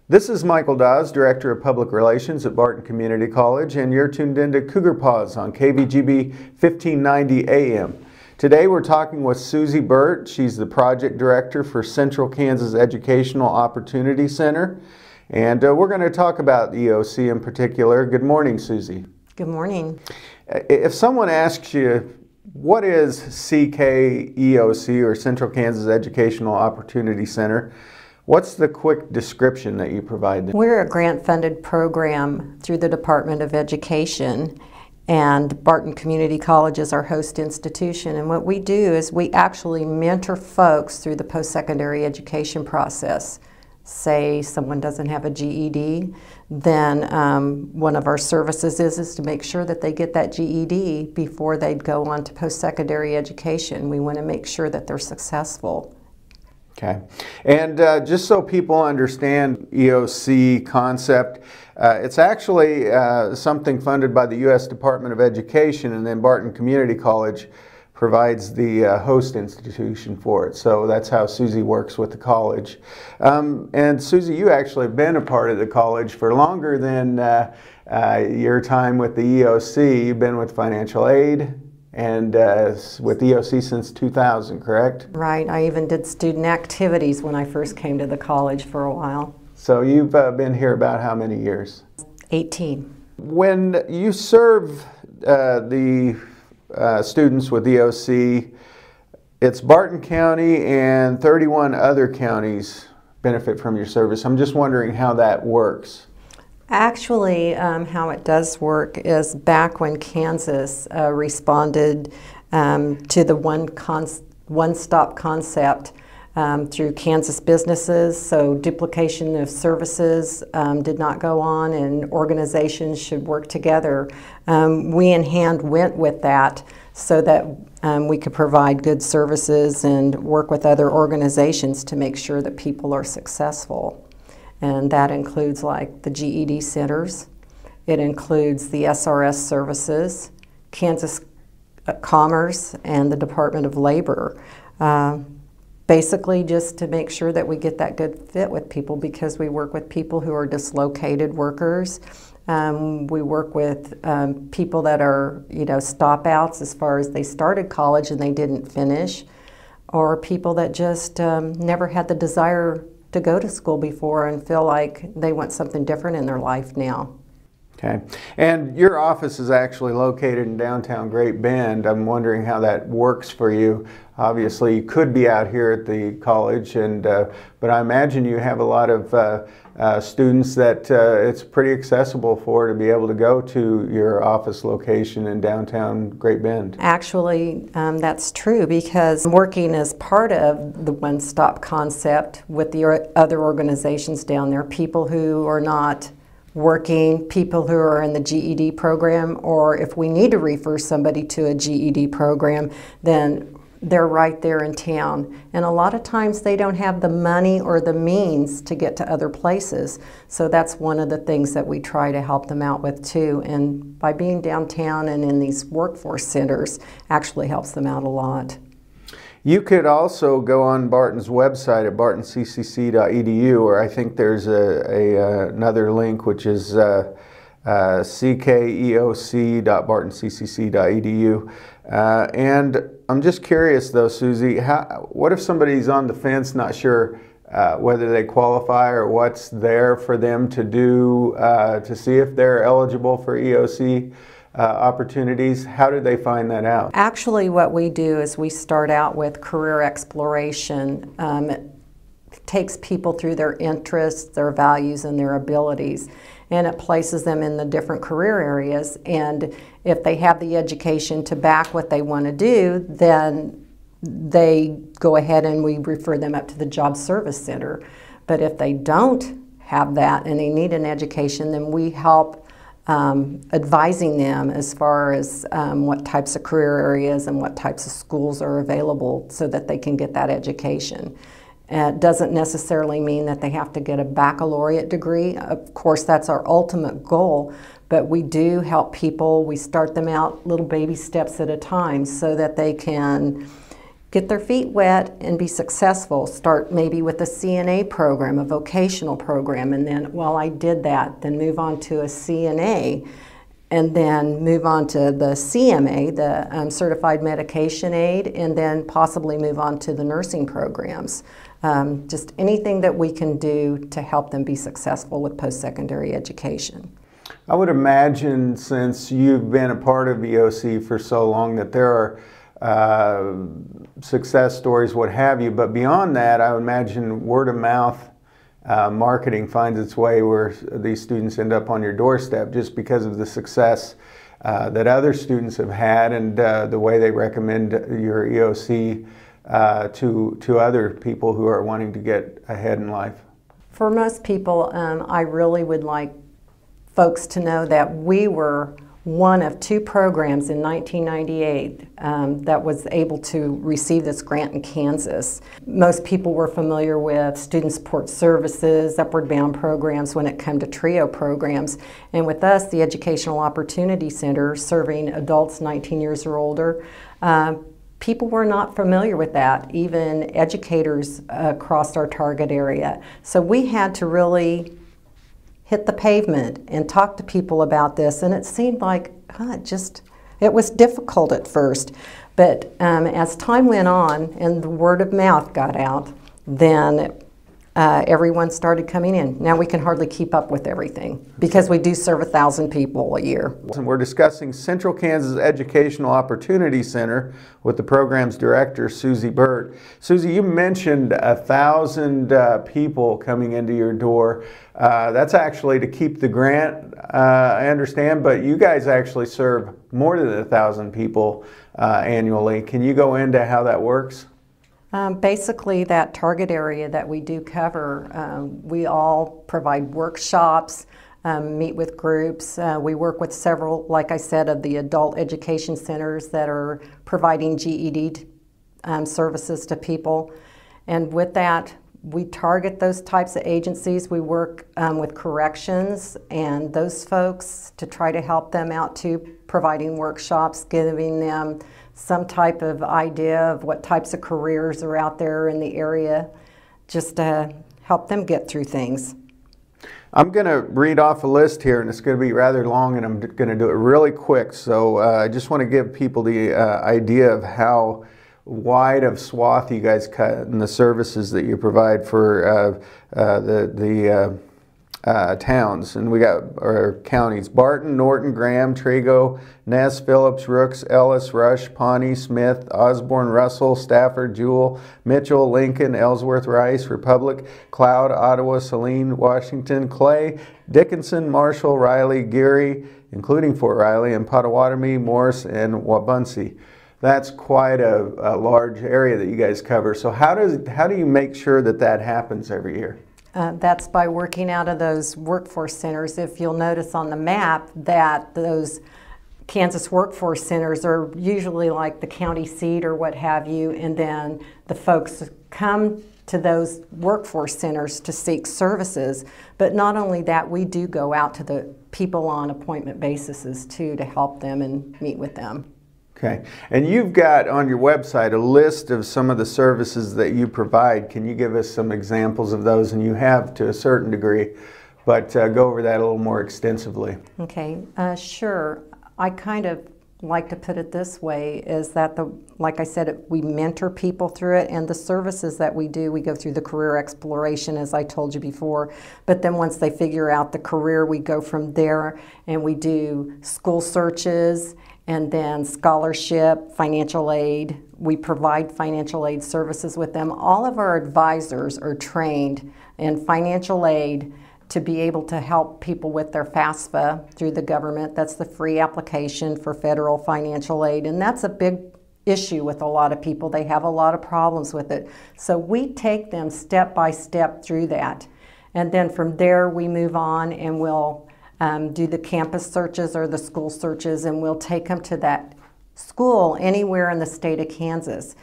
This is Michael Dawes, Director of Public Relations at Barton Community College, and you're tuned into Cougar Pause on KVGB 1590 AM. Today we're talking with Susie Burt. She's the Project Director for Central Kansas Educational Opportunity Center, and we're going to talk about EOC in particular. Good morning, Susie. Good morning. If someone asks you, what is CKEOC, or Central Kansas Educational Opportunity Center, what's the quick description that you provide them? We're a grant-funded program through the Department of Education, and Barton Community College is our host institution. And what we do is we actually mentor folks through the post-secondary education process. Say someone doesn't have a GED, then one of our services is to make sure that they get that GED before they'd go on to post-secondary education. We want to make sure that they're successful. Okay, and just so people understand EOC concept, it's actually something funded by the U.S. Department of Education, and then Barton Community College provides the host institution for it. So that's how Susie works with the college. And Susie, you actually have been a part of the college for longer than your time with the EOC. You've been with financial aid and with EOC since 2000, correct? Right. I even did student activities when I first came to the college for a while. So you've been here about how many years? 18. When you serve the students with EOC, it's Barton County and 31 other counties benefit from your service. I'm just wondering how that works. Actually, how it does work is back when Kansas responded to the one-stop concept through Kansas businesses, so duplication of services did not go on and organizations should work together. We in hand went with that so that we could provide good services and work with other organizations to make sure that people are successful. And that includes like the GED centers, it includes the SRS services, Kansas Commerce, and the Department of Labor. Basically just to make sure that we get that good fit with people, because we work with people who are dislocated workers. We work with people that are, stop outs as far as they started college and they didn't finish, or people that just never had the desire to go to school before and feel like they want something different in their life now. Okay, and your office is actually located in downtown Great Bend. I'm wondering how that works for you. Obviously, you could be out here at the college, but I imagine you have a lot of students that it's pretty accessible for to be able to go to your office location in downtown Great Bend. Actually, that's true, because working as part of the one-stop concept with the other organizations down there, people who are not working, people who are in the GED program, or if we need to refer somebody to a GED program, then they're right there in town. And a lot of times they don't have the money or the means to get to other places. So that's one of the things that we try to help them out with too. And by being downtown and in these workforce centers actually helps them out a lot. You could also go on Barton's website at bartoncccc.edu, or I think there's another link, which is ckeoc.bartoncccc.edu. And I'm just curious though, Susie, what if somebody's on the fence, not sure whether they qualify or what's there for them to do to see if they're eligible for EOC opportunities? How did they find that out? Actually, what we do is we start out with career exploration. It takes people through their interests, their values, and their abilities, and it places them in the different career areas. And if they have the education to back what they want to do, then they go ahead and we refer them up to the Job Service Center. But if they don't have that and they need an education, then we help advising them as far as what types of career areas and what types of schools are available so that they can get that education. It doesn't necessarily mean that they have to get a baccalaureate degree. Of course, that's our ultimate goal, but we do help people. We start them out little baby steps at a time so that they can get their feet wet and be successful. Start maybe with a CNA program, a vocational program, and then while I did that, then move on to a CNA, and then move on to the CMA, the Certified Medication Aid, and then possibly move on to the nursing programs. Just anything that we can do to help them be successful with post-secondary education. I would imagine, since you've been a part of EOC for so long, that there are success stories, what have you, but beyond that, I would imagine word of mouth marketing finds its way where these students end up on your doorstep just because of the success that other students have had, and the way they recommend your EOC to other people who are wanting to get ahead in life. For most people, I really would like folks to know that we were one of 2 programs in 1998 that was able to receive this grant in Kansas. Most people were familiar with student support services, upward bound programs when it came to TRIO programs. And with us, the Educational Opportunity Center, serving adults 19 years or older, people were not familiar with that, even educators across our target area. So we had to really hit the pavement and talk to people about this, and it seemed like it was difficult at first, but as time went on and the word of mouth got out, then everyone started coming in. Now we can hardly keep up with everything because we do serve 1,000 people a year. We're discussing Central Kansas Educational Opportunity Center with the program's director, Susie Burt. Susie, you mentioned 1,000 people coming into your door. That's actually to keep the grant, I understand, but you guys actually serve more than 1,000 people annually. Can you go into how that works? Basically, that target area that we do cover, we all provide workshops, meet with groups. We work with several, like I said, of the adult education centers that are providing GED services to people. And with that, we target those types of agencies. We work with corrections and those folks to try to help them out to providing workshops, giving them some type of idea of what types of careers are out there in the area, just to help them get through things. I'm going to read off a list here, and it's going to be rather long, and I'm going to do it really quick. So I just want to give people the idea of how wide of swath you guys cut in the services that you provide for the towns. And we got our counties: Barton, Norton, Graham, Trego, Ness, Phillips, Rooks, Ellis, Rush, Pawnee, Smith, Osborne, Russell, Stafford, Jewell, Mitchell, Lincoln, Ellsworth, Rice, Republic, Cloud, Ottawa, Saline, Washington, Clay, Dickinson, Marshall, Riley, Geary, including Fort Riley, and Potawatomi, Morris, and Wabunsee. That's quite a large area that you guys cover. So how do you make sure that that happens every year? That's by working out of those workforce centers. If you'll notice on the map that those Kansas workforce centers are usually like the county seat or what have you, and then the folks come to those workforce centers to seek services. But not only that, we do go out to the people on appointment basis too to help them and meet with them. Okay, and you've got on your website a list of some of the services that you provide. Can you give us some examples of those? And you have to a certain degree, but go over that a little more extensively. Okay, sure. I kind of like to put it this way, is that, like I said, we mentor people through it, and the services that we do, we go through the career exploration, as I told you before, but then once they figure out the career, we go from there and we do school searches, and then scholarship, financial aid. We provide financial aid services with them. All of our advisors are trained in financial aid to be able to help people with their FAFSA through the government. That's the free application for federal financial aid, and that's a big issue with a lot of people. They have a lot of problems with it. So we take them step by step through that. And then from there we move on and we'll do the campus searches or the school searches, and we'll take them to that school anywhere in the state of Kansas.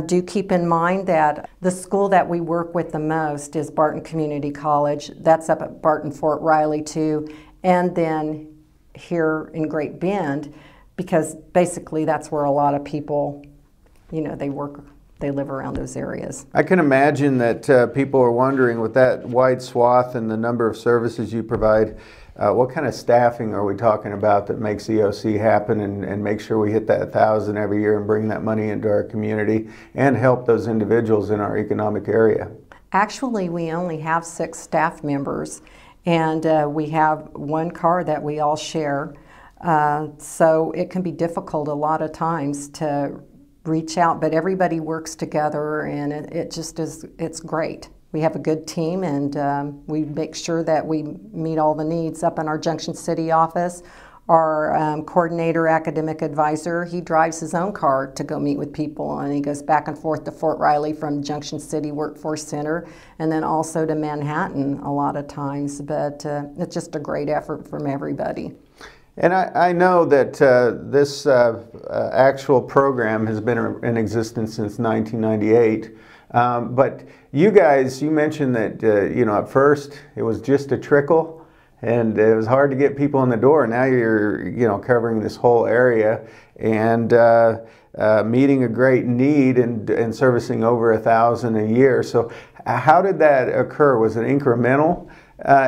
Do keep in mind that the school that we work with the most is Barton Community College. That's up at Barton Fort Riley too, and then here in Great Bend, because basically that's where a lot of people, you know, they they live around those areas. I can imagine that people are wondering, with that wide swath and the number of services you provide, what kind of staffing are we talking about that makes EOC happen and make sure we hit that 1,000 every year and bring that money into our community and help those individuals in our economic area? Actually, we only have 6 staff members, and we have one car that we all share. So it can be difficult a lot of times to reach out, but everybody works together, and it just is, it's great. We have a good team, and we make sure that we meet all the needs. Up in our Junction City office, our coordinator academic advisor, he drives his own car to go meet with people, and he goes back and forth to Fort Riley from Junction City Workforce Center, and then also to Manhattan a lot of times. But it's just a great effort from everybody. And I know that this actual program has been in existence since 1998, but you guys, you mentioned that you know, at first it was just a trickle, and it was hard to get people in the door. Now you're, you know, covering this whole area and meeting a great need and servicing over 1,000 a year. So how did that occur? Was it incremental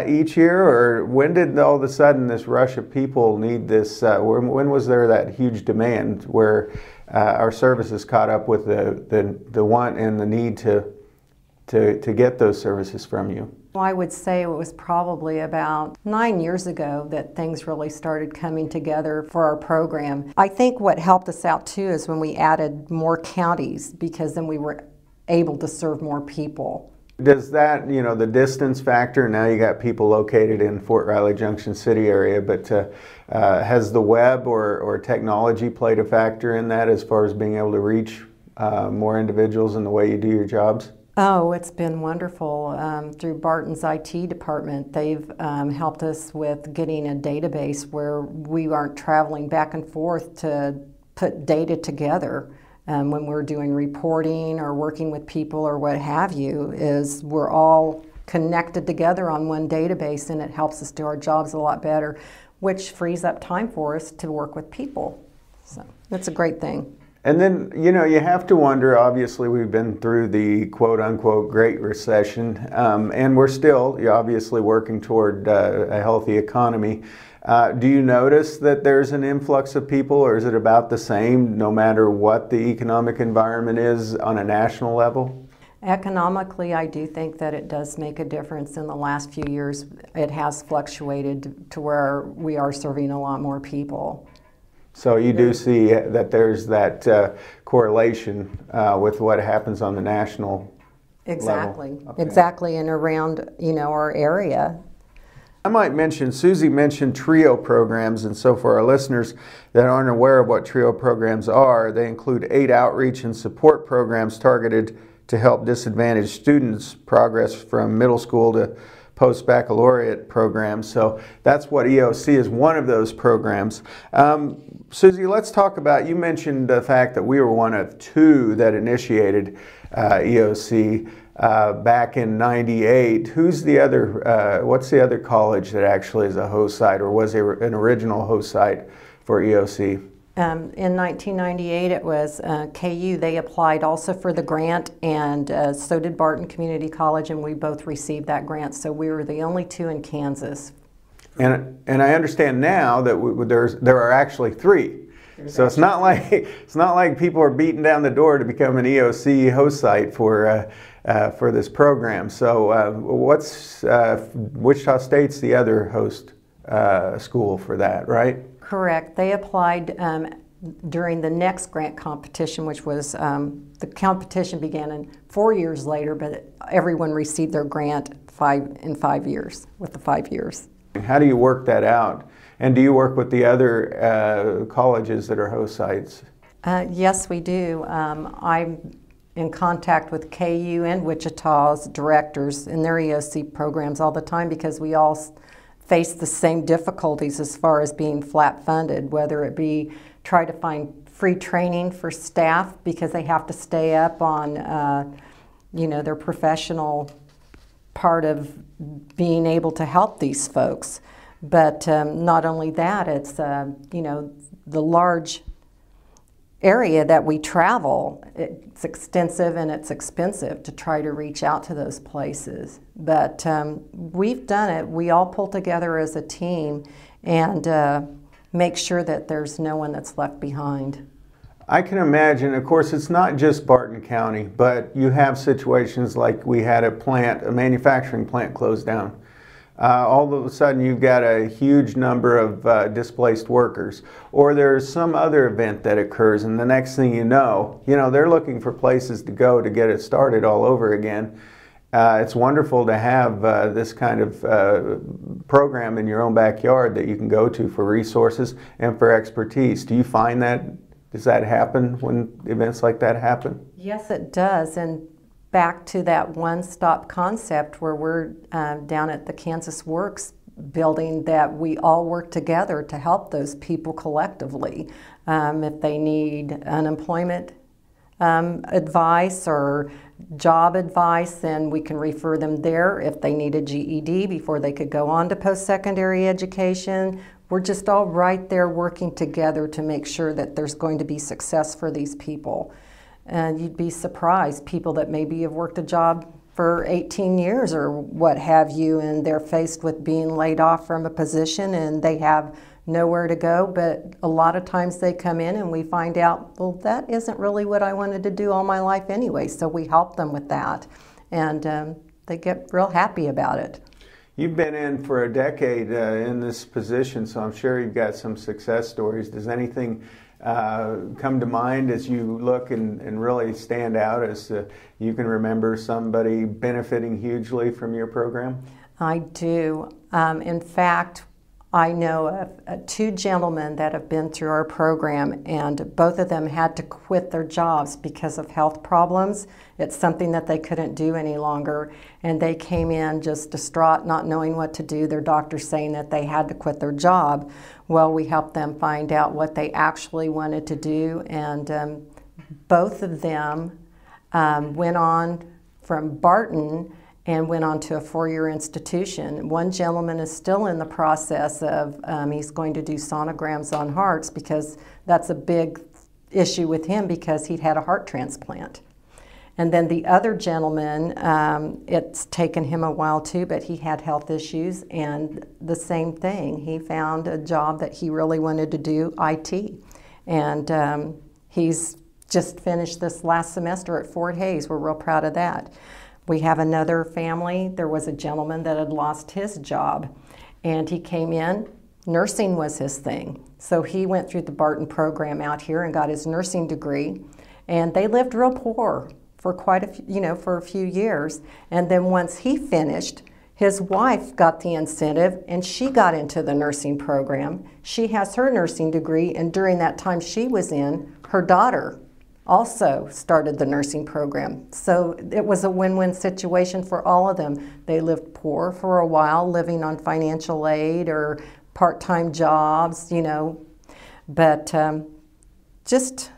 each year, or when did all of a sudden this rush of people need this? When was there that huge demand where our services caught up with the want and the need to get those services from you? Well, I would say it was probably about 9 years ago that things really started coming together for our program. I think what helped us out too is when we added more counties, because then we were able to serve more people. Does that, you know, the distance factor, now you got people located in Fort Riley, Junction City area, but has the web or technology played a factor in that as far as being able to reach more individuals in the way you do your jobs? Oh, it's been wonderful. Through Barton's IT department, they've helped us with getting a database where we aren't traveling back and forth to put data together. When we're doing reporting or working with people or what have you, is we're all connected together on one database, and it helps us do our jobs a lot better, which frees up time for us to work with people. So that's a great thing. And then, you know, you have to wonder, obviously we've been through the quote-unquote Great Recession, and we're still obviously working toward a healthy economy. Do you notice that there's an influx of people, or is it about the same no matter what the economic environment is on a national level? Economically, I do think that it does make a difference. In the last few years, it has fluctuated to where we are serving a lot more people. So you do see that there's that correlation with what happens on the national Exactly. level. Okay. Exactly, and around, you know, our area. I might mention, Susie mentioned TRIO programs, and so for our listeners that aren't aware of what TRIO programs are, they include 8 outreach and support programs targeted to help disadvantaged students progress from middle school to post-baccalaureate programs. So that's what EOC is, one of those programs. Susie, let's talk about, you mentioned the fact that we were one of 2 that initiated EOC. Back in '98, who's the other? What's the other college that actually is a host site, or was an original host site for EOC? In 1998, it was KU. They applied also for the grant, and so did Barton Community College, and we both received that grant. So we were the only 2 in Kansas. And I understand now that there are actually 3. So it's not like people are beating down the door to become an EOC host site for this program. So Wichita State's the other host school for that, right? Correct. They applied during the next grant competition, which was, the competition began 4 years later, but everyone received their grant in 5 years, with the 5 years. How do you work that out? And do you work with the other colleges that are host sites? Yes, we do. I'm in contact with KU and Wichita's directors in their EOC programs all the time, because we all face the same difficulties as far as being flat funded, whether it be try to find free training for staff because they have to stay up on you know, their professional part of being able to help these folks. But not only that, it's you know, the large area that we travel, it's extensive and it's expensive to try to reach out to those places. But we've done it. We all pull together as a team and make sure that there's no one that's left behind. I can imagine, of course, it's not just Barton County, but you have situations like we had a manufacturing plant closed down. All of a sudden you've got a huge number of displaced workers, or there's some other event that occurs, and the next thing you know, they're looking for places to go to get it started all over again. It's wonderful to have this kind of program in your own backyard that you can go to for resources and for expertise. Do you find that, does that happen when events like that happen? Yes, it does. And back to that one-stop concept where we're down at the Kansas Works building, that we all work together to help those people collectively. If they need unemployment advice or job advice, then we can refer them there. If they need a GED before they could go on to post-secondary education, we're just all right there working together to make sure that there's going to be success for these people. And you'd be surprised, people that maybe have worked a job for 18 years or what have you, and they're faced with being laid off from a position and they have nowhere to go. But a lot of times they come in and we find out, well, that isn't really what I wanted to do all my life anyway. So we help them with that, and they get real happy about it. You've been in for a decade in this position, so I'm sure you've got some success stories. Does anything come to mind as you look and really stand out, as you can remember somebody benefiting hugely from your program? I do. In fact, I know of two gentlemen that have been through our program, and both of them had to quit their jobs because of health problems. It's something that they couldn't do any longer, and they came in just distraught, not knowing what to do. Their doctor saying that they had to quit their job. Well, we helped them find out what they actually wanted to do, and both of them went on from Barton and went on to a four-year institution. One gentleman is still in the process of, he's going to do sonograms on hearts, because that's a big issue with him because he'd had a heart transplant. And then the other gentleman, it's taken him a while too, but he had health issues, and the same thing. He found a job that he really wanted to do, IT. And he's just finished this last semester at Fort Hays. We're real proud of that. We have another family. There was a gentleman that had lost his job, and he came in. Nursing was his thing. So he went through the Barton program out here and got his nursing degree, and they lived real poor for quite a few, for a few years. And then once he finished, his wife got the incentive and she got into the nursing program. She has her nursing degree, and during that time she was in, her daughter also started the nursing program. So it was a win-win situation for all of them. They lived poor for a while, living on financial aid or part-time jobs, but just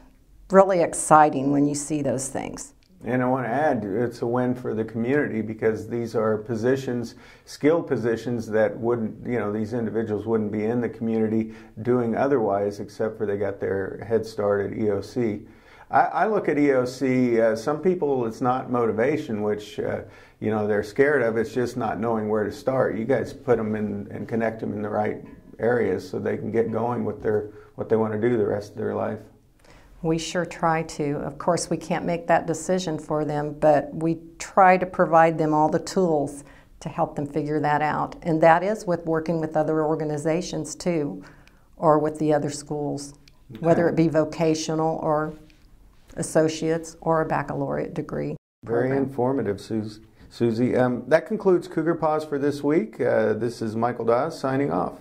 really exciting when you see those things. And I want to add, it's a win for the community, because these are positions, skilled positions that wouldn't, these individuals wouldn't be in the community doing otherwise, except for they got their head start at EOC. I look at EOC, some people it's not motivation, which they're scared of, it's just not knowing where to start. You guys put them in and connect them in the right areas so they can get going with what they want to do the rest of their life. We sure try to. Of course, we can't make that decision for them, but we try to provide them all the tools to help them figure that out. And that is with working with other organizations too, or with the other schools, okay, whether it be vocational or associates or a baccalaureate degree. Very informative, Susie. That concludes Cougar Pause for this week. This is Michael Dawes signing off.